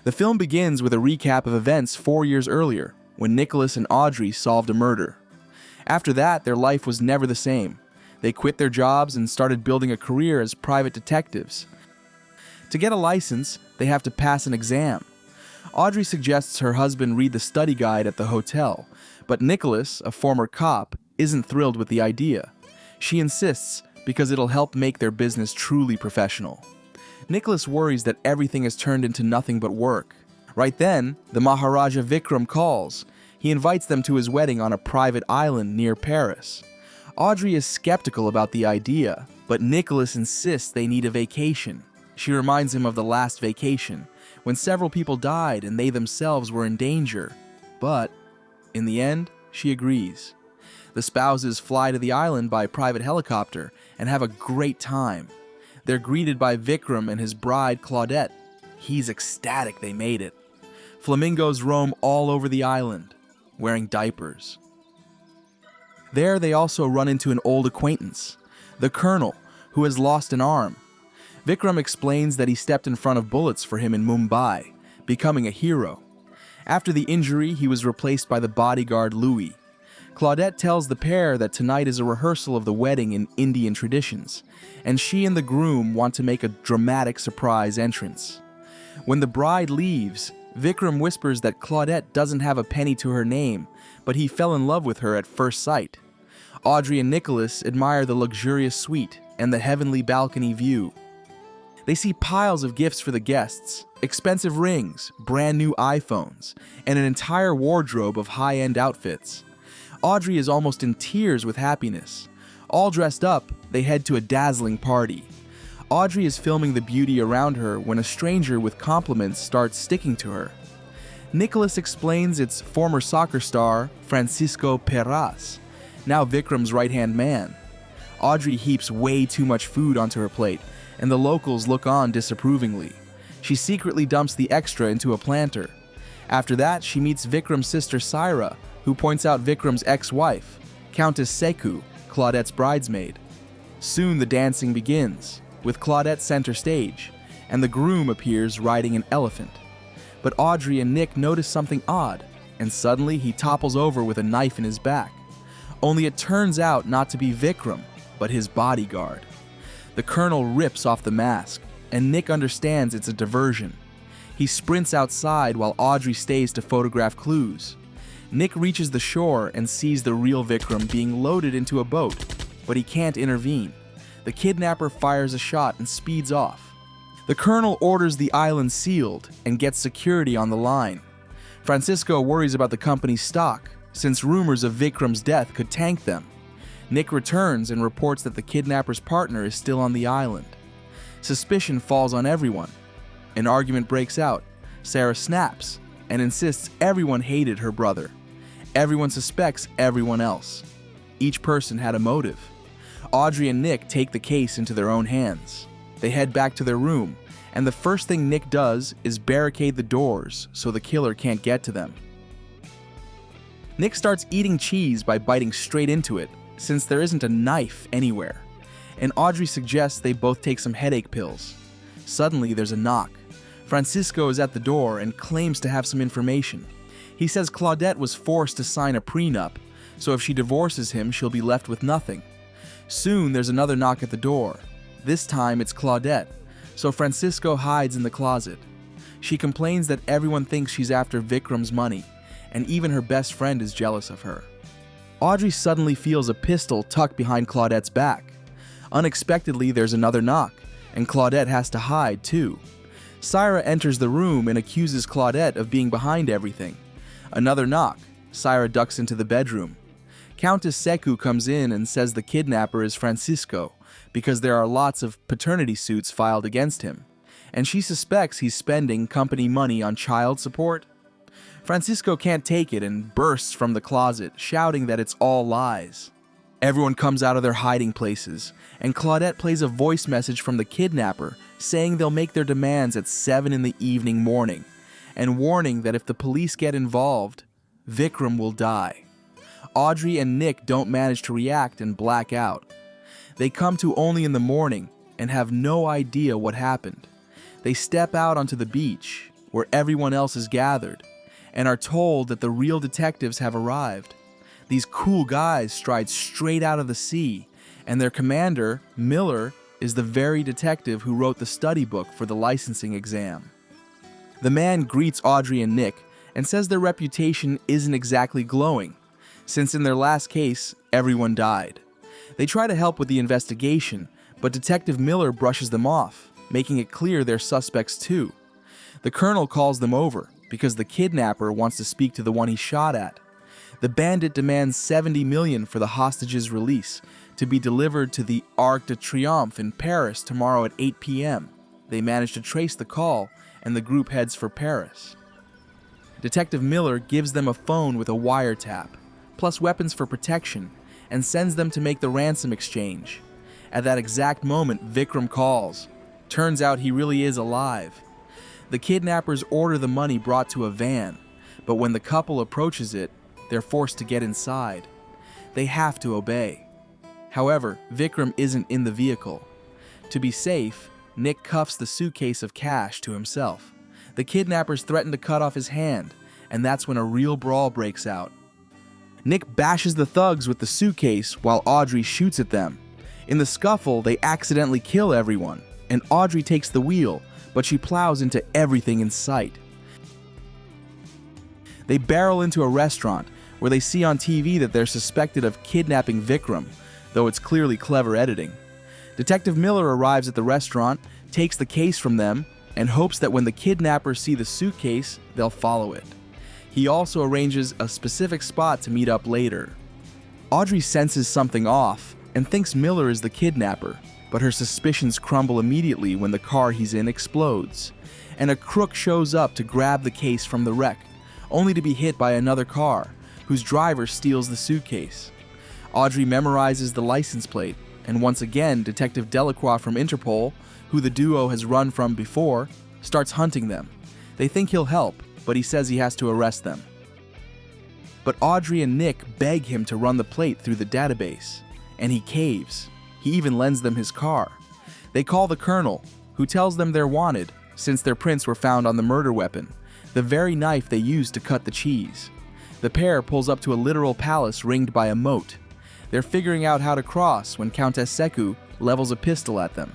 The film begins with a recap of events 4 years earlier, when Nicholas and Audrey solved a murder. After that, their life was never the same. They quit their jobs and started building a career as private detectives. To get a license, they have to pass an exam. Audrey suggests her husband read the study guide at the hotel, but Nicholas, a former cop, isn't thrilled with the idea. She insists because it'll help make their business truly professional. Nicholas worries that everything has turned into nothing but work. Right then, the Maharaja Vikram calls. He invites them to his wedding on a private island near Paris. Audrey is skeptical about the idea, but Nicholas insists they need a vacation. She reminds him of the last vacation, when several people died and they themselves were in danger. But, in the end, she agrees. The spouses fly to the island by private helicopter and have a great time. They're greeted by Vikram and his bride Claudette. He's ecstatic they made it. Flamingos roam all over the island, wearing diapers. There they also run into an old acquaintance, the Colonel, who has lost an arm. Vikram explains that he stepped in front of bullets for him in Mumbai, becoming a hero. After the injury, he was replaced by the bodyguard Louis. Claudette tells the pair that tonight is a rehearsal of the wedding in Indian traditions, and she and the groom want to make a dramatic surprise entrance. When the bride leaves, Vikram whispers that Claudette doesn't have a penny to her name, but he fell in love with her at first sight. Audrey and Nicholas admire the luxurious suite and the heavenly balcony view. They see piles of gifts for the guests, expensive rings, brand new iPhones, and an entire wardrobe of high-end outfits. Audrey is almost in tears with happiness. All dressed up, they head to a dazzling party. Audrey is filming the beauty around her when a stranger with compliments starts sticking to her. Nicholas explains it's former soccer star Francisco Peraz, now Vikram's right-hand man. Audrey heaps way too much food onto her plate, and the locals look on disapprovingly. She secretly dumps the extra into a planter. After that, she meets Vikram's sister Saira, who points out Vikram's ex-wife, Countess Seku, Claudette's bridesmaid. Soon the dancing begins, with Claudette center stage, and the groom appears riding an elephant. But Audrey and Nick notice something odd, and suddenly he topples over with a knife in his back. Only it turns out not to be Vikram, but his bodyguard. The colonel rips off the mask, and Nick understands it's a diversion. He sprints outside while Audrey stays to photograph clues. Nick reaches the shore and sees the real Vikram being loaded into a boat, but he can't intervene. The kidnapper fires a shot and speeds off. The colonel orders the island sealed and gets security on the line. Francisco worries about the company's stock, since rumors of Vikram's death could tank them. Nick returns and reports that the kidnapper's partner is still on the island. Suspicion falls on everyone. An argument breaks out. Sarah snaps and insists everyone hated her brother. Everyone suspects everyone else. Each person had a motive. Audrey and Nick take the case into their own hands. They head back to their room, and the first thing Nick does is barricade the doors so the killer can't get to them. Nick starts eating cheese by biting straight into it, since there isn't a knife anywhere, and Audrey suggests they both take some headache pills. Suddenly, there's a knock. Francisco is at the door and claims to have some information. He says Claudette was forced to sign a prenup, so if she divorces him, she'll be left with nothing. Soon, there's another knock at the door. This time, it's Claudette, so Francisco hides in the closet. She complains that everyone thinks she's after Vikram's money, and even her best friend is jealous of her. Audrey suddenly feels a pistol tucked behind Claudette's back. Unexpectedly, there's another knock, and Claudette has to hide too. Saira enters the room and accuses Claudette of being behind everything. Another knock. Saira ducks into the bedroom. Countess Seku comes in and says the kidnapper is Francisco, because there are lots of paternity suits filed against him, and she suspects he's spending company money on child support. Francisco can't take it and bursts from the closet, shouting that it's all lies. Everyone comes out of their hiding places, and Claudette plays a voice message from the kidnapper saying they'll make their demands at 7 in the evening morning, and warning that if the police get involved, Vikram will die. Audrey and Nick don't manage to react and black out. They come to only in the morning and have no idea what happened. They step out onto the beach, where everyone else is gathered, and are told that the real detectives have arrived. These cool guys stride straight out of the sea, and their commander, Miller, is the very detective who wrote the study book for the licensing exam. The man greets Audrey and Nick and says their reputation isn't exactly glowing, since in their last case, everyone died. They try to help with the investigation, but Detective Miller brushes them off, making it clear they're suspects too. The colonel calls them over because the kidnapper wants to speak to the one he shot at. The bandit demands $70 million for the hostage's release to be delivered to the Arc de Triomphe in Paris tomorrow at 8 p.m. They manage to trace the call, and the group heads for Paris. Detective Miller gives them a phone with a wiretap, plus weapons for protection, and sends them to make the ransom exchange. At that exact moment, Vikram calls. Turns out he really is alive. The kidnappers order the money brought to a van, but when the couple approaches it, they're forced to get inside. They have to obey. However, Vikram isn't in the vehicle. To be safe, Nick cuffs the suitcase of cash to himself. The kidnappers threaten to cut off his hand, and that's when a real brawl breaks out. Nick bashes the thugs with the suitcase while Audrey shoots at them. In the scuffle, they accidentally kill everyone, and Audrey takes the wheel, but she plows into everything in sight. They barrel into a restaurant where they see on TV that they're suspected of kidnapping Vikram, though it's clearly clever editing. Detective Miller arrives at the restaurant, takes the case from them, and hopes that when the kidnappers see the suitcase, they'll follow it. He also arranges a specific spot to meet up later. Audrey senses something off and thinks Miller is the kidnapper, but her suspicions crumble immediately when the car he's in explodes, and a crook shows up to grab the case from the wreck, only to be hit by another car, whose driver steals the suitcase. Audrey memorizes the license plate, and once again, Detective Delacroix from Interpol, who the duo has run from before, starts hunting them. They think he'll help, but he says he has to arrest them. But Audrey and Nick beg him to run the plate through the database, and he caves. He even lends them his car. They call the colonel, who tells them they're wanted, since their prints were found on the murder weapon, the very knife they used to cut the cheese. The pair pulls up to a literal palace ringed by a moat. They're figuring out how to cross when Countess Seku levels a pistol at them.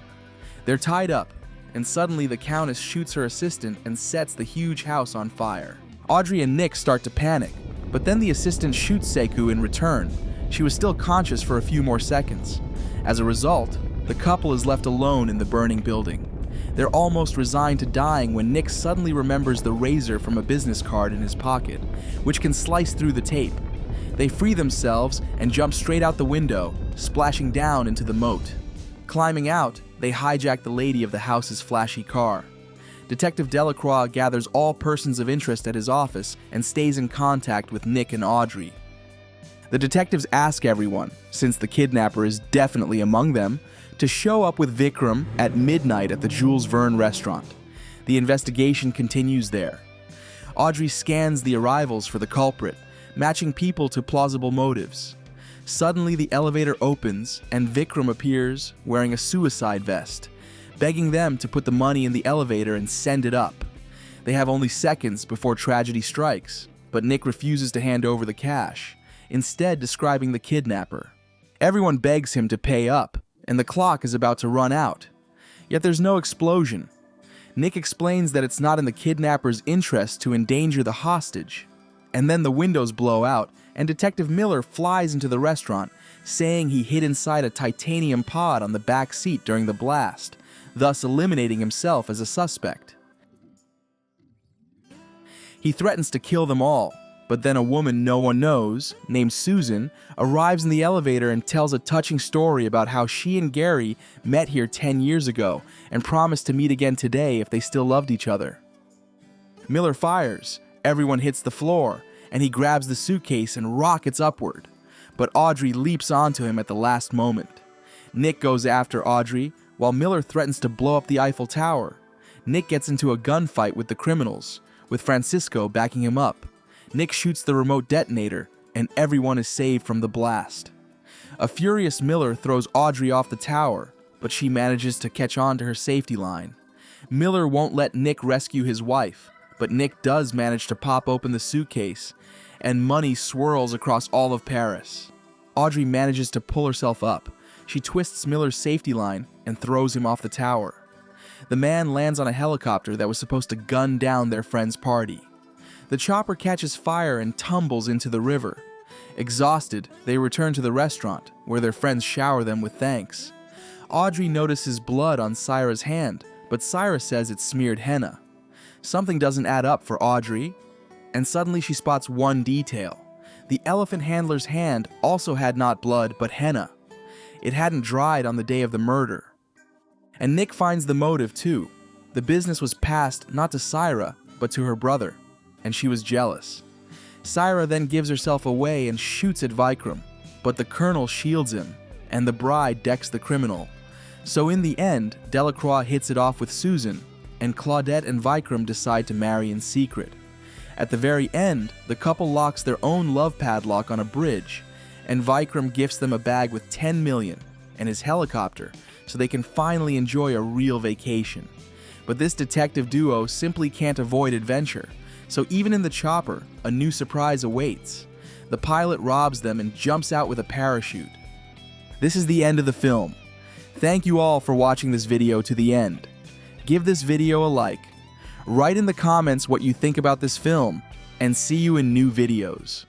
They're tied up, and suddenly the Countess shoots her assistant and sets the huge house on fire. Audrey and Nick start to panic, but then the assistant shoots Seku in return. She was still conscious for a few more seconds. As a result, the couple is left alone in the burning building. They're almost resigned to dying when Nick suddenly remembers the razor from a business card in his pocket, which can slice through the tape. They free themselves and jump straight out the window, splashing down into the moat. Climbing out, they hijack the lady of the house's flashy car. Detective Delacroix gathers all persons of interest at his office and stays in contact with Nick and Audrey. The detectives ask everyone, since the kidnapper is definitely among them, to show up with Vikram at midnight at the Jules Verne restaurant. The investigation continues there. Audrey scans the arrivals for the culprit, matching people to plausible motives. Suddenly, the elevator opens and Vikram appears wearing a suicide vest, begging them to put the money in the elevator and send it up. They have only seconds before tragedy strikes, but Nick refuses to hand over the cash, instead describing the kidnapper. Everyone begs him to pay up, and the clock is about to run out. Yet there's no explosion. Nick explains that it's not in the kidnapper's interest to endanger the hostage. And then the windows blow out, and Detective Miller flies into the restaurant, saying he hid inside a titanium pod on the back seat during the blast, thus eliminating himself as a suspect. He threatens to kill them all, but then a woman no one knows, named Susan, arrives in the elevator and tells a touching story about how she and Gary met here 10 years ago and promised to meet again today if they still loved each other. Miller fires. Everyone hits the floor, and he grabs the suitcase and rockets upward. But Audrey leaps onto him at the last moment. Nick goes after Audrey, while Miller threatens to blow up the Eiffel Tower. Nick gets into a gunfight with the criminals, with Francisco backing him up. Nick shoots the remote detonator, and everyone is saved from the blast. A furious Miller throws Audrey off the tower, but she manages to catch on to her safety line. Miller won't let Nick rescue his wife, but Nick does manage to pop open the suitcase, and money swirls across all of Paris. Audrey manages to pull herself up. She twists Miller's safety line and throws him off the tower. The man lands on a helicopter that was supposed to gun down their friend's party. The chopper catches fire and tumbles into the river. Exhausted, they return to the restaurant, where their friends shower them with thanks. Audrey notices blood on Syra's hand, but Syra says it's smeared henna. Something doesn't add up for Audrey, and suddenly she spots one detail. The elephant handler's hand also had not blood, but henna. It hadn't dried on the day of the murder. And Nick finds the motive too. The business was passed not to Syra, but to her brother, and she was jealous. Syra then gives herself away and shoots at Vikram, but the colonel shields him, and the bride decks the criminal. So in the end, Delacroix hits it off with Susan, and Claudette and Vikram decide to marry in secret. At the very end, the couple locks their own love padlock on a bridge, and Vikram gifts them a bag with 10 million and his helicopter so they can finally enjoy a real vacation. But this detective duo simply can't avoid adventure, so even in the chopper, a new surprise awaits. The pilot robs them and jumps out with a parachute. This is the end of the film. Thank you all for watching this video to the end. Give this video a like. Write in the comments what you think about this film, and see you in new videos.